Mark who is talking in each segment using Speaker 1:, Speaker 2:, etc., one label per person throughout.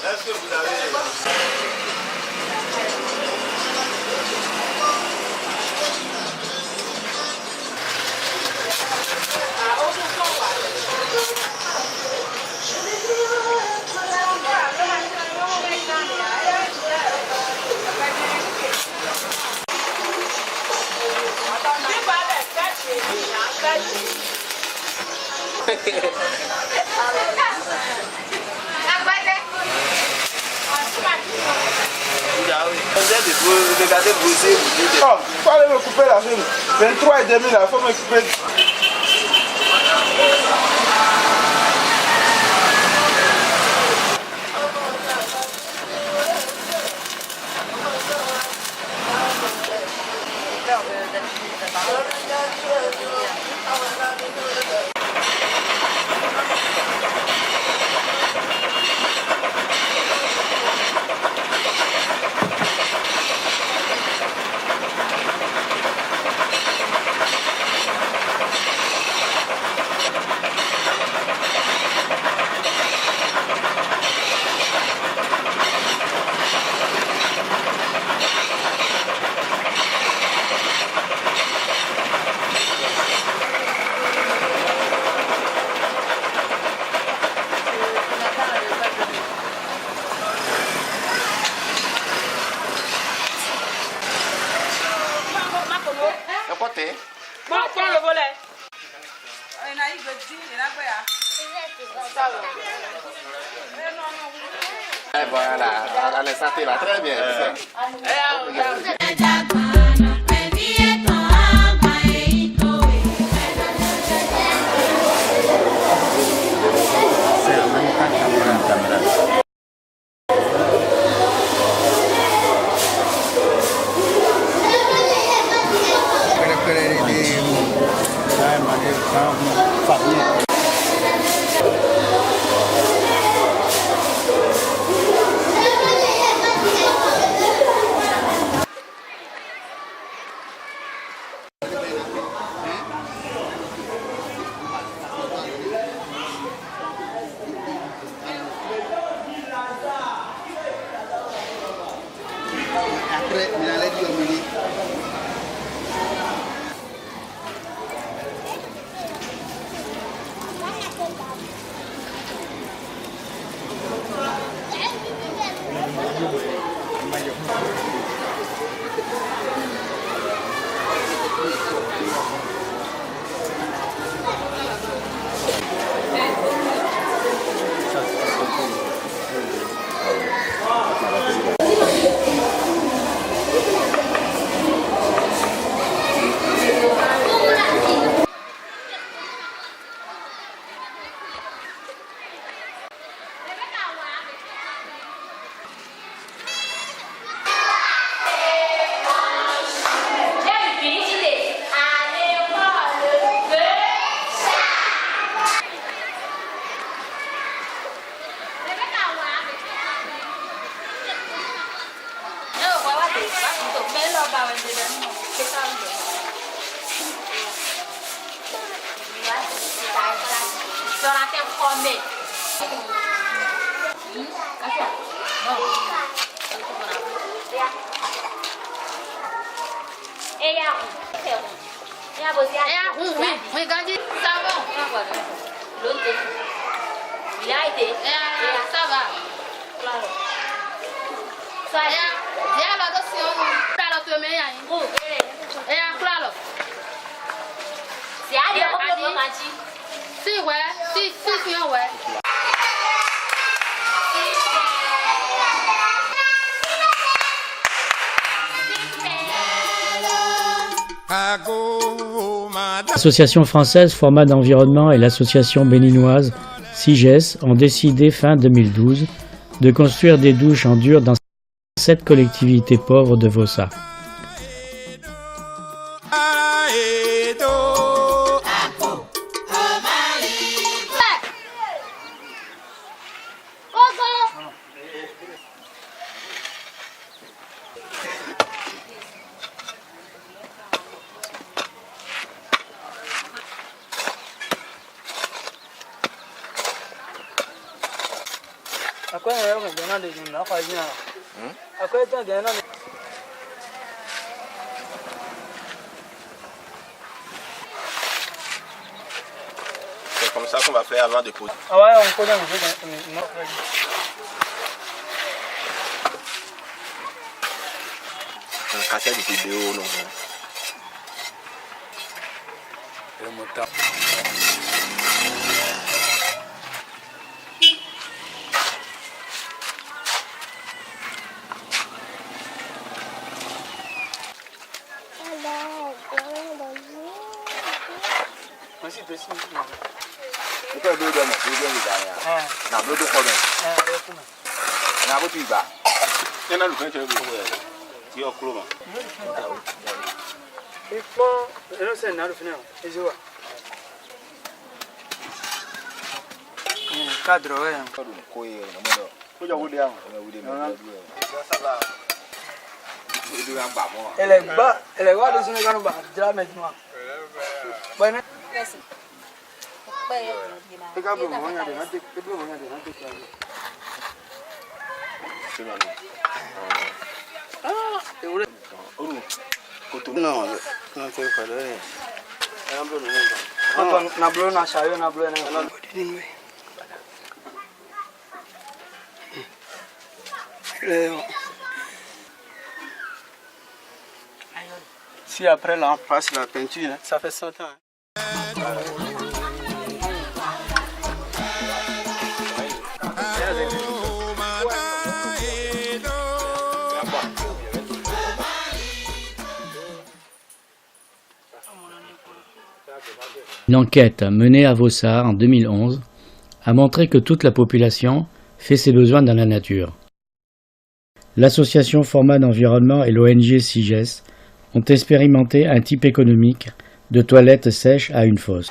Speaker 1: Est-ce que vous avez...
Speaker 2: Oh, il fallait me couper la chaîne. 23 et demi là, il faut me couper.
Speaker 3: Prends le volet.
Speaker 4: Voilà, on a santé là, très bien. Après, il allait dire au milieu.
Speaker 3: Regardez, ça va. Il a été. Ça va. Ça va. Viens là dessus. Claro, tu me y'a. Claro. C'est à dire qu'on peut mentir. Si ouais, si ouais.
Speaker 5: L'association française Format d'environnement et l'association béninoise CIGES ont décidé fin 2012 de construire des douches en dur dans 7 collectivités pauvres de Vossa.
Speaker 1: C'est comme ça qu'on va faire avant de poser.
Speaker 2: Ah ouais, on connaît.
Speaker 1: Un cassette de vidéo, non.
Speaker 2: Cadre, ouais. Elle est bas de son égarement, je la mets moi. Bonne.
Speaker 6: Merci.
Speaker 2: Non, non, c'est pas vrai. Na bleu na chayo na bleu na. Si après là on passe la peinture, ça fait 100 ans.
Speaker 5: Une enquête menée à Vossa en 2011 a montré que toute la population fait ses besoins dans la nature. L'association Format d'Environnement et l'ONG CIGES ont expérimenté un type économique de toilettes sèches à une fosse.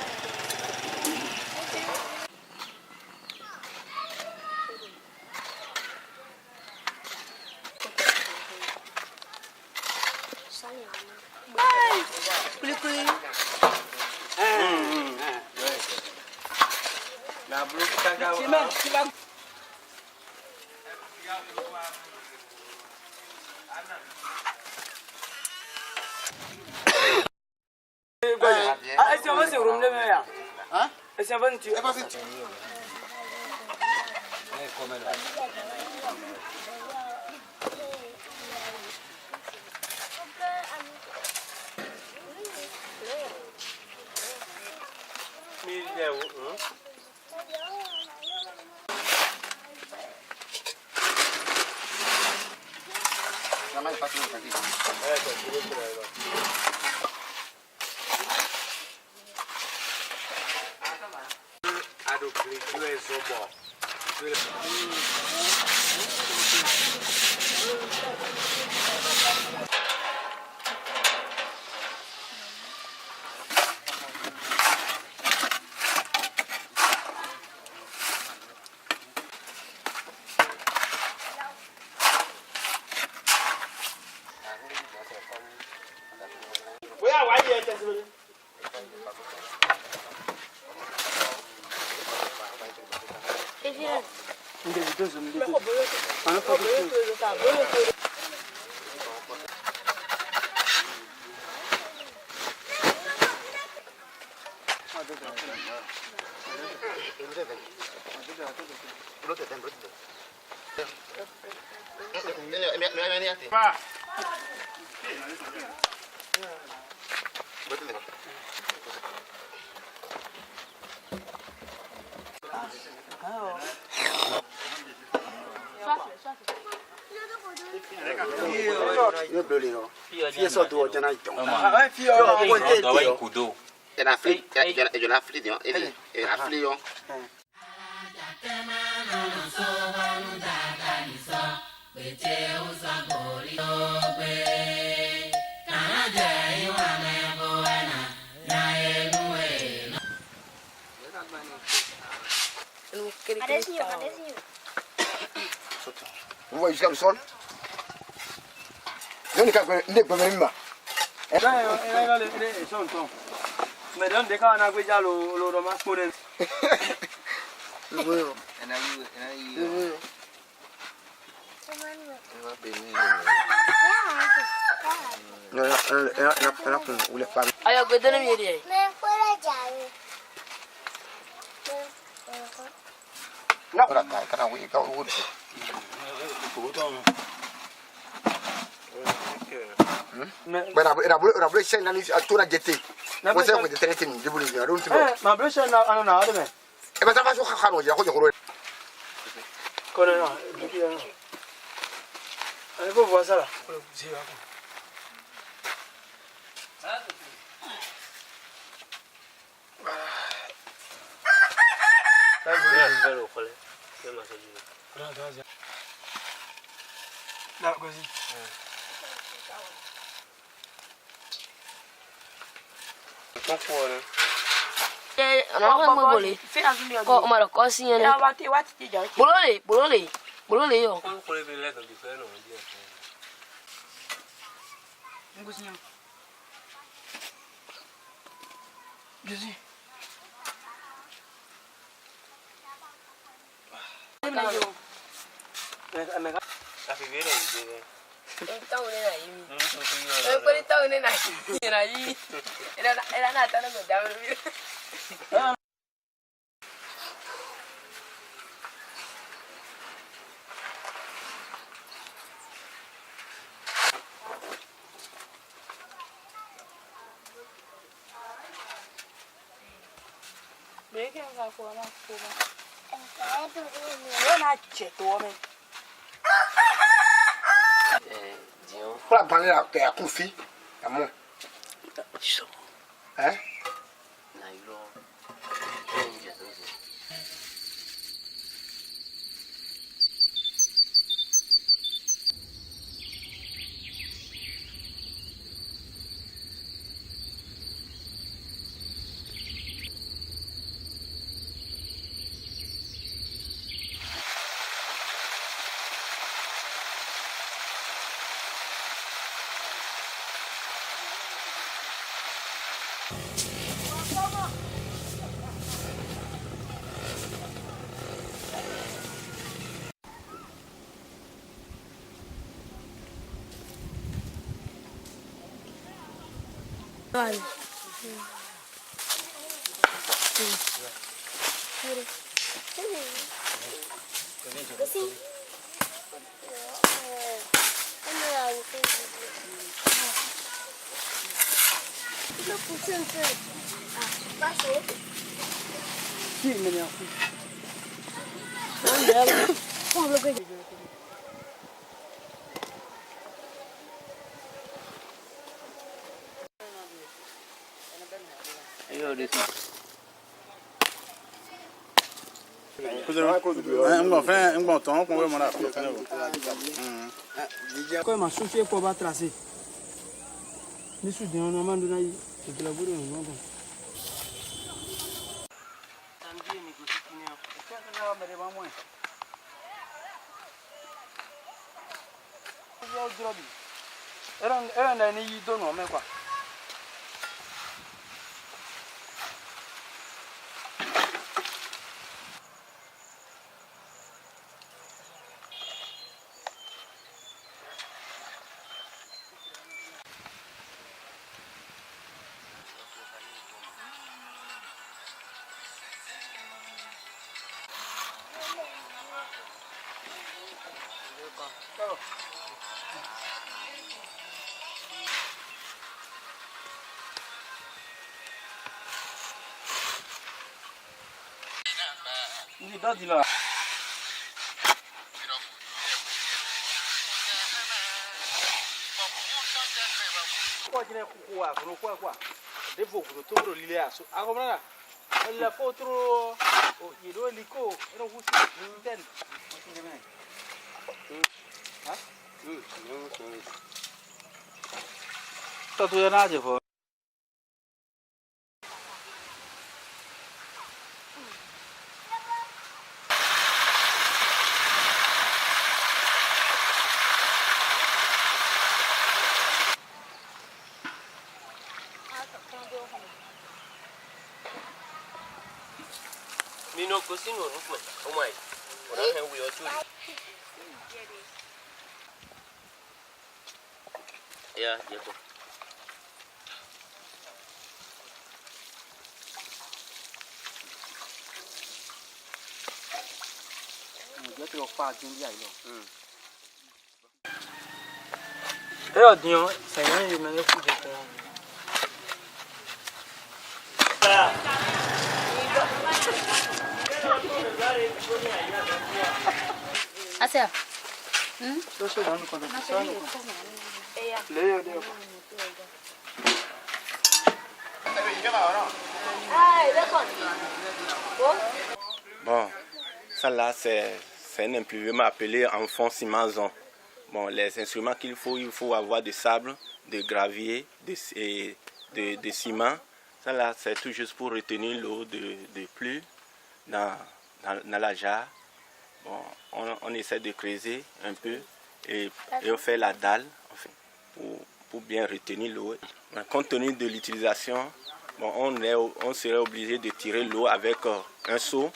Speaker 7: Beche usa
Speaker 4: On va jusqu'à le sol. Je ne sais pas même pas.
Speaker 2: Mais donc, dès qu'on a vu le roman pour elle.
Speaker 6: Ayo, gue dalam ya dia.
Speaker 4: Non, kana oui, ka oui. Era bule sen nani atura jete. Mo se ko de tene tin dibulu ya don timo.
Speaker 2: Ma blesha na ana na ade me.
Speaker 4: E ba ta fa so khano ya ko joro.
Speaker 2: Kono na, duki ya. Ai ko voa sala. Ko si va ko. Sai bule vero kole. Sema so jiwe. Da ko si.
Speaker 6: Orang mau boleh. Kok malah kosinya nih. Boleh yo. Tahu ni nak ini. Kau tahu ni nak ini lagi. Era nak tahu nak jawab dulu. Mereka yang kau nak kuat. Kau nak cetua me.
Speaker 4: Fala bani la ke akufi. Amo. Hein?
Speaker 2: Quand ma soucié pour va tracer. Mais sous des on a donné de la boule non bon. Era na ni do no me kwa. Ini dah dilah. Kwa jina kuwa kwa. Devo kutoro lile aso. Akomana. La foto yero liko. Ero husi. Ten. Ha? 到对那就好。
Speaker 1: Mino kusino nukman. Oh my. Orang yang wiyo tu. Ya, ya tu.
Speaker 2: Dia tu apa jenis dia itu? Eh, dia saya ni mana pun dia.
Speaker 3: Asia.
Speaker 1: Bon, ça là c'est un implément appelé enfant cimazon. Bon, les instruments qu'il faut avoir de sable, de gravier, de ciment. Ça là c'est tout juste pour retenir l'eau de pluie dans la jarre. Bon, on essaie de creuser un peu et on fait la dalle enfin, pour bien retenir l'eau. Compte tenu de l'utilisation, bon, on serait obligé de tirer l'eau avec un seau.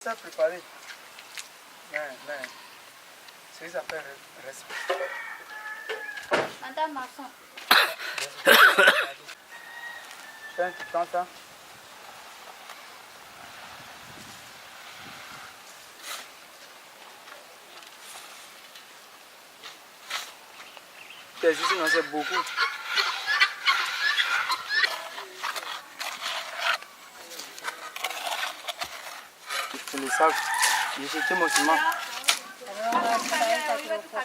Speaker 2: Ça préparé. Mais, c'est ça fait respect.
Speaker 3: Madame Masson.
Speaker 2: Tiens, tu prends ça. Ici, on sait beaucoup. C'est le sable. J'ai jeté mon ciment.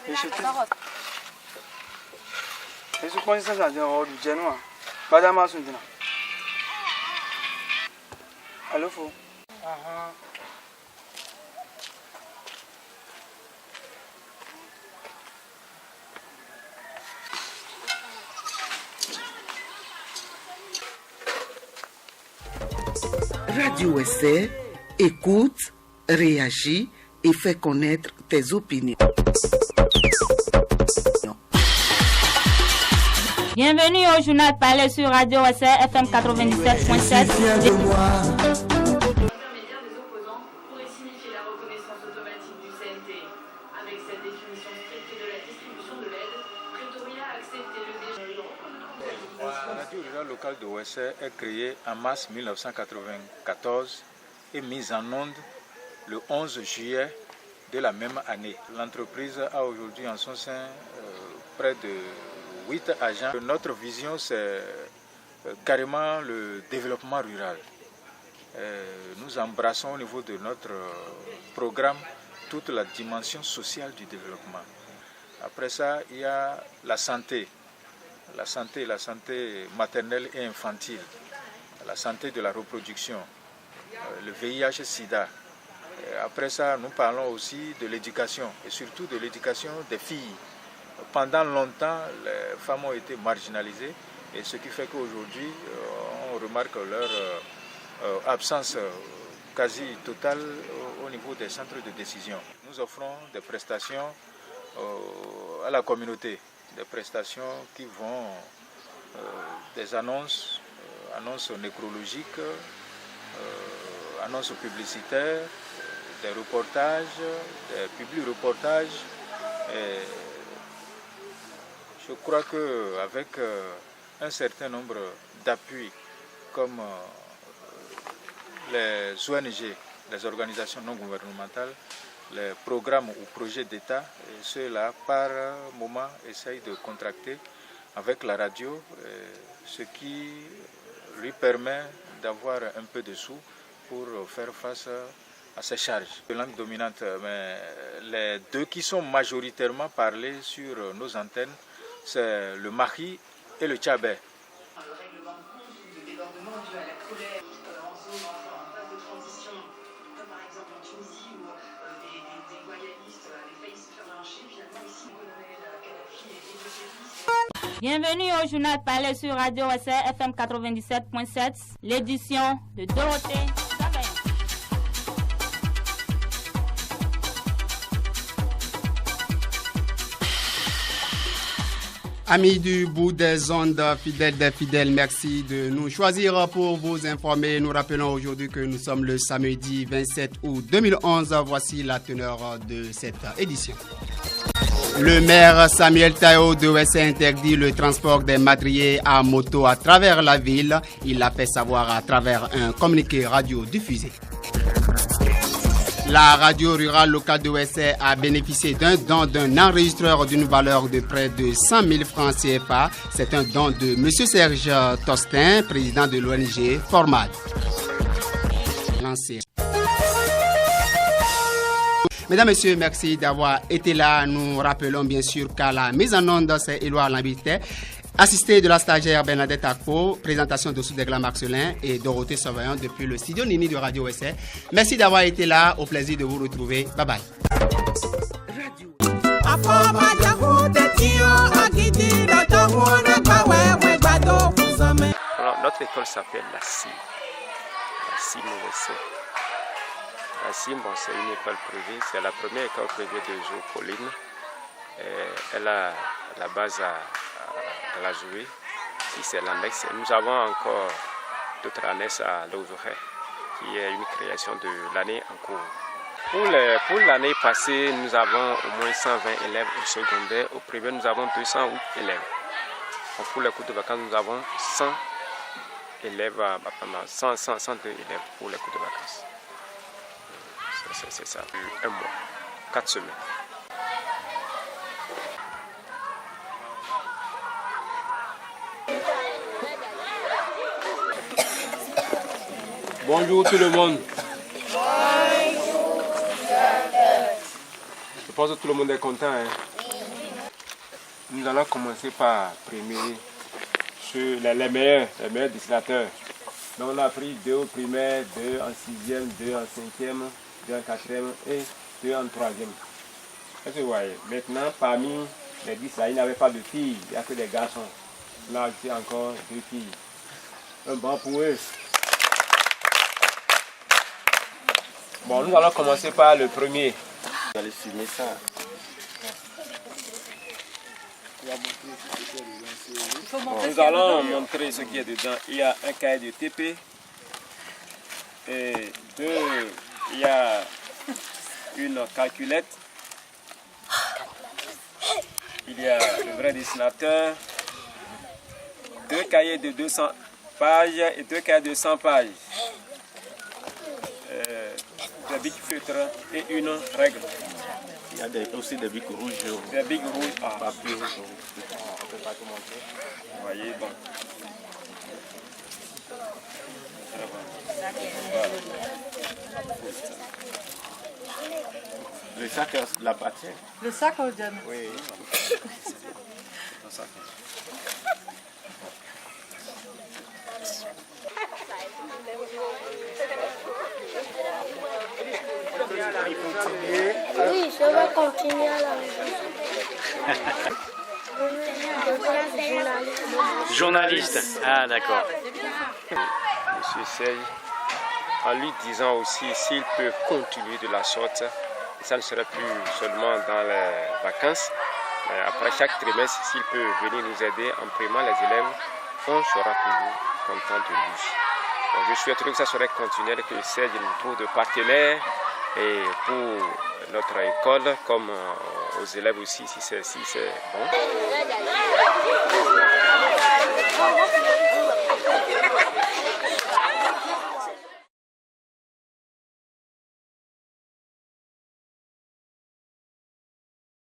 Speaker 2: J'ai jeté. Je suis connu ça dans le Genoa. Madame Masson. Allô, fou.
Speaker 7: Radio Essai, écoute, réagis et fais connaître tes opinions.
Speaker 8: Bienvenue au journal Parler sur Radio Essai FM 97.7.
Speaker 9: La radio rurale locale de Ouessé est créée en mars 1994 et mise en onde le 11 juillet de la même année. L'entreprise a aujourd'hui en son sein près de 8 agents. Notre vision, c'est carrément le développement rural. Nous embrassons au niveau de notre programme toute la dimension sociale du développement. Après ça, il y a la santé maternelle et infantile, la santé de la reproduction, le VIH-Sida. Après ça, nous parlons aussi de l'éducation et surtout de l'éducation des filles. Pendant longtemps, les femmes ont été marginalisées et ce qui fait qu'aujourd'hui, on on remarque leur absence quasi totale au niveau des centres de décision. Nous offrons des prestations à la communauté, des prestations qui vont des annonces, annonces nécrologiques, annonces publicitaires, des reportages, des publi-reportages. Je crois qu'avec un certain nombre d'appuis comme les ONG, les organisations non gouvernementales, les programmes ou projets d'État, ceux-là par moment essayent de contracter avec la radio, ce qui lui permet d'avoir un peu de sous pour faire face à ces charges. Les langues dominantes, mais les deux qui sont majoritairement parlées sur nos antennes, c'est le mahi et le tchabé.
Speaker 8: Bienvenue au journal parlé sur Radio OSR FM 97.7, l'édition de Dorothée.
Speaker 10: Amis du bout des ondes, fidèles des fidèles, merci de nous choisir pour vous informer. Nous rappelons aujourd'hui que nous sommes le samedi 27 août 2011. Voici la teneur de cette édition. Le maire Samuel Tayo de OSR interdit le transport des madriers à moto à travers la ville. Il l'a fait savoir à travers un communiqué radio diffusé. La radio rurale locale de OSR a bénéficié d'un don d'un enregistreur d'une valeur de près de 100 000 francs CFA. C'est un don de M. Serge Tostin, président de l'ONG Formad. Mesdames, Messieurs, merci d'avoir été là. Nous rappelons bien sûr qu'à la mise en onde, c'est Éloi Lambité, assisté de la stagiaire Bernadette Akpo, présentation de Soudegla Marcelin et Dorothée Sauvaillon depuis le studio Nini de Radio OSR. Merci d'avoir été là. Au plaisir de vous retrouver. Bye bye.
Speaker 11: Alors, notre école s'appelle la CIM. La CIM OSR. La CIM, bon, c'est une école privée, c'est la première école privée de Joe-Pauline. Elle a la base à la jouer, si c'est l'annexe. Nous avons encore d'autres annexes à l'Ouvray, qui est une création de l'année en cours. Pour l'année passée, nous avons au moins 120 élèves au secondaire. Au primaire, nous avons 208 élèves. Donc pour les cours de vacances, nous avons 100 élèves, 102 élèves pour les cours de vacances. C'est ça, un mois, 4 semaines.
Speaker 12: Bonjour tout le monde. Je pense que tout le monde est content. Nous allons commencer par premiers sur les meilleurs dessinateurs. Donc on a pris 2 au primaire, 2 en 6e, 2 en 5e, 2 en 4e et 2 en 3e. Est-ce que vous voyez? Maintenant, parmi les 10 là, il n'y avait pas de filles, il n'y a que des garçons. Là, il y a encore 2 filles. Un banc pour eux. Bon, nous allons commencer par le premier.
Speaker 1: Vous allez filmer ça.
Speaker 12: Bon, nous allons montrer ce qu'il y a dedans. Il y a un cahier de TP. Et 2, il y a une calculette. Il y a le vrai dessinateur. 2 cahiers de 200 pages et 2 cahiers de 100 pages. Des bics feutres et une règle.
Speaker 1: Il y a aussi des bics rouges.
Speaker 12: Des bics rouges.
Speaker 1: Papier rouge. On ne peut pas tout montrer.
Speaker 12: Vous voyez, bon.
Speaker 1: Le sac l'appartient.
Speaker 13: Le sac on le donne.
Speaker 1: Oui.
Speaker 12: Le sac.
Speaker 14: Oui, je vais continuer à la
Speaker 5: Journaliste. Ah, d'accord.
Speaker 11: Monsieur Sey, en lui disant aussi s'il peut continuer de la sorte, ça ne serait plus seulement dans les vacances, mais après chaque trimestre, s'il peut venir nous aider en primant les élèves, on sera toujours content de lui. Donc, je souhaiterais que ça serait continuel, que Sey nous trouve de partenaires et pour notre école comme aux élèves aussi, si c'est bon.